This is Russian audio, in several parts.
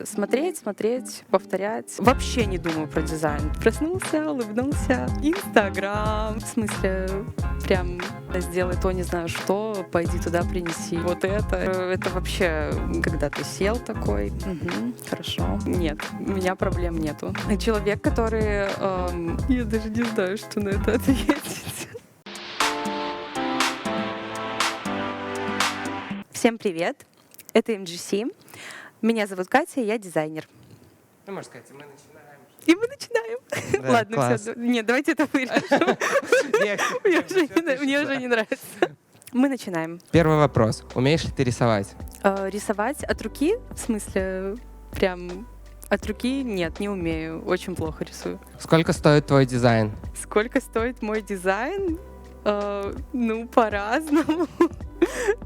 Смотреть, смотреть, повторять. Вообще не думаю про дизайн. Проснулся, улыбнулся. Инстаграм. В смысле, прям сделай то, не знаю что, пойди туда, принеси. Вот это. Это вообще, когда ты сел такой, хорошо. Нет, у меня проблем нету. Человек, который... я даже не знаю, что на это ответить. Всем привет. Это MGC. Меня зовут Катя, я дизайнер. Ну, можно сказать, мы начинаем. И мы начинаем. Да, Ладно, класс. все. Нет, давайте это вырежем. Мне уже не нравится. Мы начинаем. Первый вопрос. Умеешь ли ты рисовать? Рисовать от руки? В смысле, прям от руки? Нет, не умею. Очень плохо рисую. Сколько стоит твой дизайн? Сколько стоит мой дизайн? Ну, по-разному.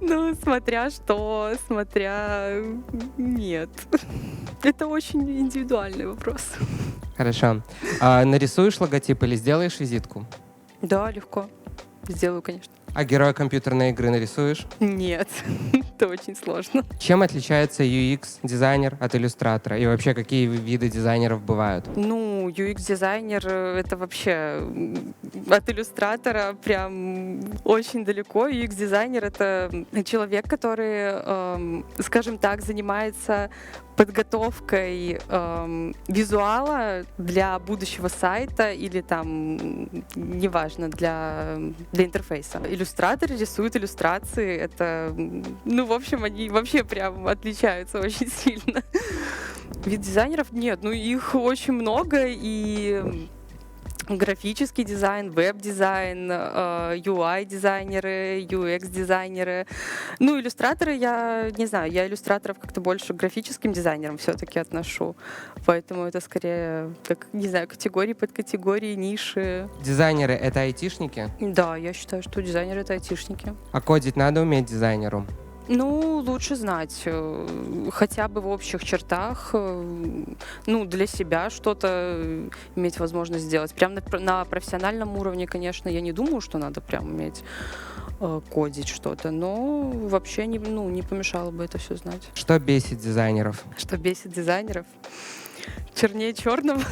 Ну, смотря что, смотря... Нет. Это очень индивидуальный вопрос. Хорошо. Нарисуешь логотип или сделаешь визитку? Да, легко. Сделаю, конечно. А героя компьютерной игры нарисуешь? Нет, это очень сложно. Чем отличается UX-дизайнер от иллюстратора? И вообще, какие виды дизайнеров бывают? Ну, UX-дизайнер — это вообще от иллюстратора прям очень далеко. UX-дизайнер — это человек, который, скажем так, занимается подготовкой визуала для будущего сайта или там, неважно, для интерфейса. Иллюстраторы рисуют иллюстрации. Это, ну, в общем, они вообще прям отличаются очень сильно. Вид дизайнеров нет, ну их очень много, и графический дизайн, веб-дизайн, UI-дизайнеры, UX-дизайнеры. Ну, иллюстраторы, я не знаю, я иллюстраторов как-то больше к графическим дизайнерам все-таки отношу. Поэтому это скорее, как, не знаю, категории, подкатегории, ниши. Дизайнеры — это айтишники? Да, я считаю, что дизайнеры — это айтишники. А кодить надо уметь дизайнеру? Ну, лучше знать, хотя бы в общих чертах, ну, для себя что-то иметь возможность сделать. Прям на профессиональном уровне, конечно, я не думаю, что надо прям уметь кодить что-то, но вообще не помешало бы это все знать. Что бесит дизайнеров? Что бесит дизайнеров? Чернее черного.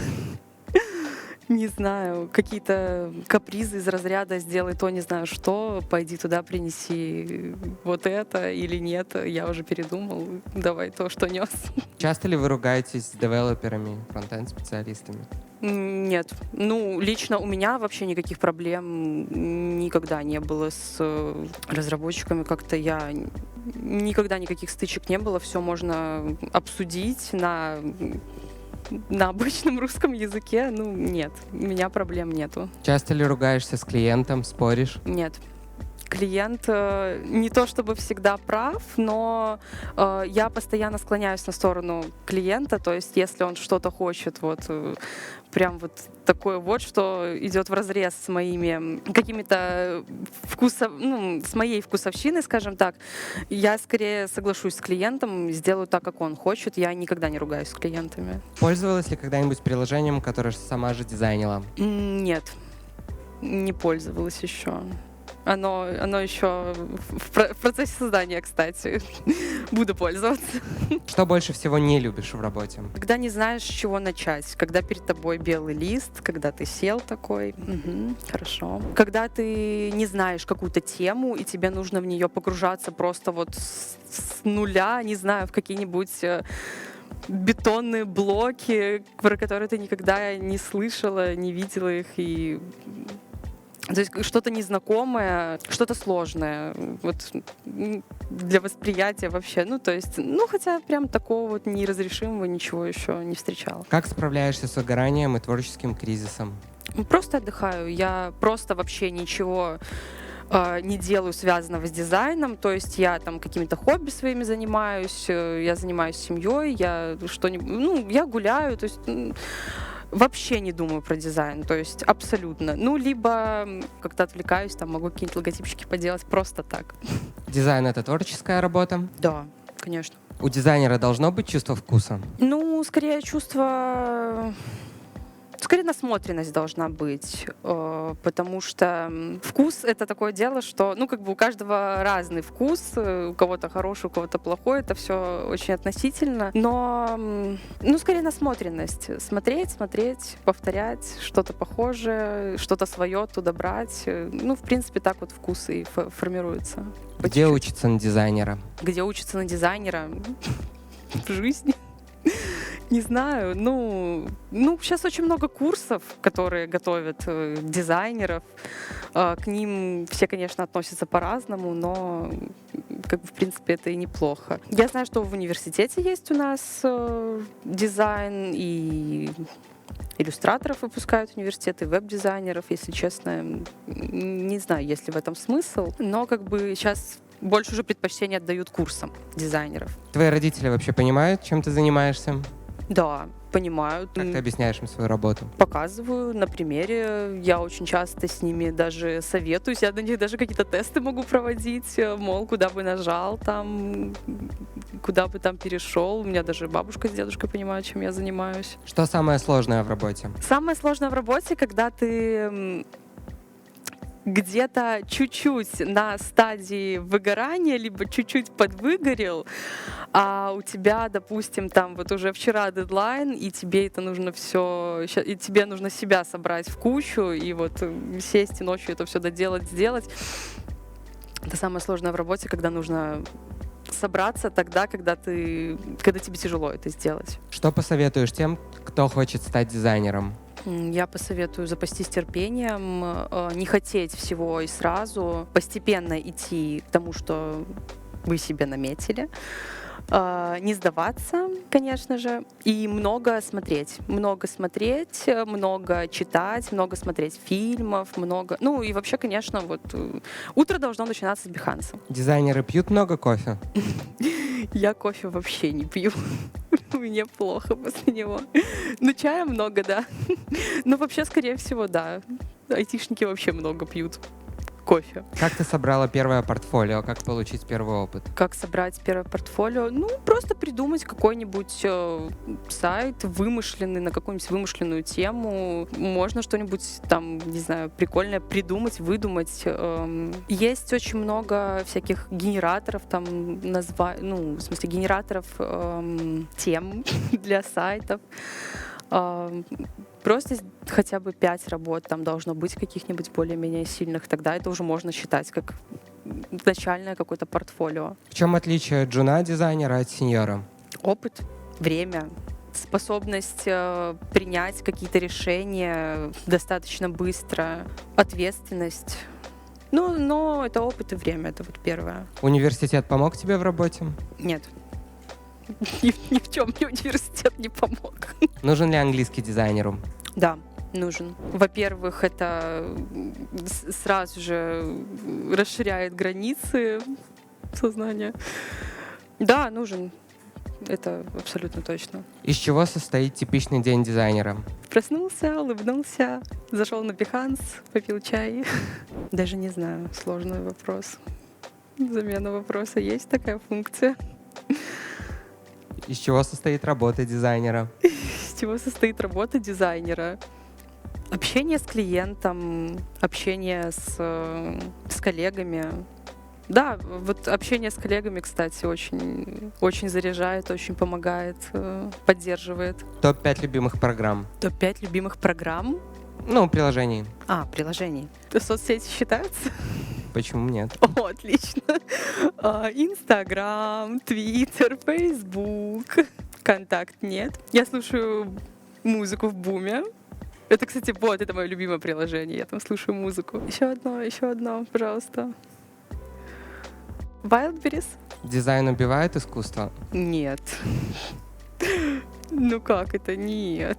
Не знаю, какие-то капризы из разряда «сделай то, не знаю что, пойди туда, принеси вот это» или «нет, я уже передумал, давай то, что нес». Часто ли вы ругаетесь с девелоперами, фронтенд-специалистами? Нет. Ну, лично у меня вообще никаких проблем никогда не было с разработчиками. Как-то я никогда никаких стычек не было. Все можно обсудить на обычном русском языке. Ну, нет, у меня проблем нету. Часто ли ругаешься с клиентом, споришь? Нет. Клиент не то чтобы всегда прав, но я постоянно склоняюсь на сторону клиента, то есть если он что-то хочет, вот прям вот такое вот, что идет вразрез с моими какими-то с моей вкусовщиной, скажем так, я скорее соглашусь с клиентом, сделаю так, как он хочет, я никогда не ругаюсь с клиентами. Пользовалась ли когда-нибудь приложением, которое сама же дизайнила? Нет, не пользовалась еще. Оно еще в процессе создания, кстати. Буду пользоваться. Что больше всего не любишь в работе? Когда не знаешь, с чего начать. Когда перед тобой белый лист, когда ты сел такой, хорошо. Когда ты не знаешь какую-то тему, и тебе нужно в нее погружаться просто вот с нуля, не знаю, в какие-нибудь бетонные блоки, про которые ты никогда не слышала, не видела их, и то есть что-то незнакомое, что-то сложное вот, для восприятия вообще. Ну, то есть, хотя прям такого вот неразрешимого ничего еще не встречала. Как справляешься с выгоранием и творческим кризисом? Просто отдыхаю. Я просто вообще ничего не делаю связанного с дизайном, то есть я там какими-то хобби своими занимаюсь, я занимаюсь семьей, я что-нибудь, я гуляю, то есть вообще не думаю про дизайн, то есть абсолютно. Ну, либо как-то отвлекаюсь, там могу какие-нибудь логотипчики поделать просто так. Дизайн — это творческая работа? Да, конечно. У дизайнера должно быть чувство вкуса? Ну, скорее чувство Скорее насмотренность должна быть, потому что вкус — это такое дело, что, ну, как бы у каждого разный вкус, у кого-то хороший, у кого-то плохой, это все очень относительно, но, ну, скорее насмотренность. Смотреть, повторять, что-то похожее, что-то свое оттуда брать. Ну, в принципе, так вот вкусы и формируются. по Где чуть-чуть. учиться на дизайнера? Где учиться на дизайнера? В жизни. Не знаю. Ну, сейчас очень много курсов, которые готовят дизайнеров. К ним все, конечно, относятся по-разному, но, как бы, в принципе, это и неплохо. Я знаю, что в университете есть у нас дизайн, и иллюстраторов выпускают университеты, веб-дизайнеров, если честно. Не знаю, есть ли в этом смысл, но как бы сейчас больше уже предпочтение отдают курсам дизайнеров. Твои родители вообще понимают, чем ты занимаешься? Да, понимаю. Как ты объясняешь им свою работу? Показываю на примере. Я очень часто с ними даже советуюсь. Я на них даже какие-то тесты могу проводить. Мол, куда бы нажал там, куда бы там перешел. У меня даже бабушка с дедушкой понимают, чем я занимаюсь. Что самое сложное в работе? Самое сложное в работе, когда ты где-то чуть-чуть на стадии выгорания, либо чуть-чуть подвыгорел, а у тебя, допустим, там вот уже вчера дедлайн, и тебе это нужно все, и тебе нужно себя собрать в кучу, и вот сесть и ночью это все доделать, сделать. Это самое сложное в работе, когда нужно собраться тогда, когда тебе тяжело это сделать. Что посоветуешь тем, кто хочет стать дизайнером? Я посоветую запастись терпением, не хотеть всего и сразу, постепенно идти к тому, что вы себе наметили, не сдаваться, конечно же, и много смотреть, много читать, много смотреть фильмов, ну и вообще, конечно, вот утро должно начинаться с Behance. Дизайнеры пьют много кофе? Я кофе вообще не пью. Мне плохо после него. Ну, чая много, да. Но вообще, скорее всего, да. Айтишники вообще много пьют кофе. Как ты собрала первое портфолио? Как получить первый опыт? Как собрать первое портфолио? Ну, просто придумать какой-нибудь сайт вымышленный, на какую-нибудь вымышленную тему. Можно что-нибудь там, не знаю, прикольное придумать, выдумать. Есть очень много всяких генераторов, там, в смысле, генераторов тем для сайтов. Просто хотя бы 5 работ там должно быть каких-нибудь более-менее сильных. Тогда это уже можно считать как начальное какое-то портфолио. В чем отличие джуна-дизайнера от сеньора? Опыт, время, способность принять какие-то решения достаточно быстро, ответственность. Ну, но это опыт и время, это вот первое. Университет помог тебе в работе? Нет. Ни в чем мне университет не помог. Нужен ли английский дизайнеру? Да, нужен. Во-первых, это сразу же расширяет границы сознания. Да, нужен. Это абсолютно точно. Из чего состоит типичный день дизайнера? Проснулся, улыбнулся, зашел на Behance, попил чай. Даже не знаю, сложный вопрос. Замена вопроса, есть такая функция? Из чего состоит работа дизайнера? Из чего состоит работа дизайнера? Общение с клиентом, общение с коллегами. Да, вот общение с коллегами, кстати, очень, очень заряжает, очень помогает, поддерживает. Топ-5 любимых программ? Топ-5 любимых программ? Ну, приложений. Приложений. Соцсети считаются? Почему нет? О, отлично. Инстаграм, Твиттер, Фейсбук. Контакт нет. Я слушаю музыку в Буме. Это, кстати, это мое любимое приложение. Я там слушаю музыку. Еще одно, пожалуйста. Wildberries? Дизайн убивает искусство? Нет. Ну как это? Нет.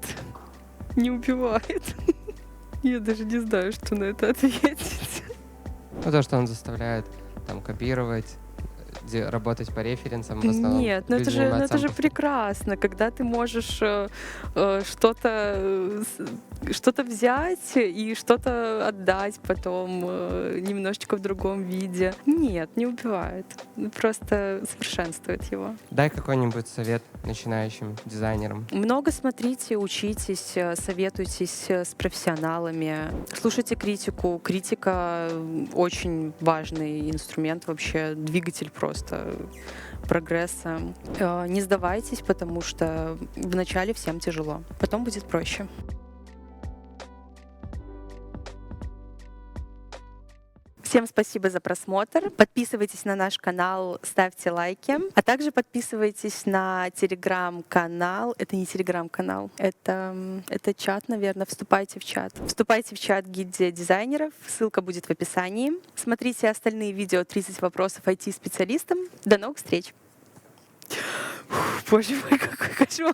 Не убивает. Я даже не знаю, что на это ответить. Ну, то, что он заставляет там копировать, работать по референсам в основном? Нет, ну люди это же, ну занимаются это же сам прекрасно, когда ты можешь что-то взять и что-то отдать потом немножечко в другом виде. Нет, не убивает, просто совершенствует его. Дай какой-нибудь совет начинающим дизайнерам. Много смотрите, учитесь, советуйтесь с профессионалами, слушайте критику. Критика очень важный инструмент, вообще двигатель просто прогресса. Не сдавайтесь, потому что вначале всем тяжело, потом будет проще. Всем спасибо за просмотр. Подписывайтесь на наш канал, ставьте лайки, а также подписывайтесь на телеграм-канал. Это не телеграм-канал, это чат, наверное. Вступайте в чат. Вступайте в чат гильдия дизайнеров. Ссылка будет в описании. Смотрите остальные видео «30 вопросов IT-специалистам». До новых встреч. Боже мой, какой кошмар.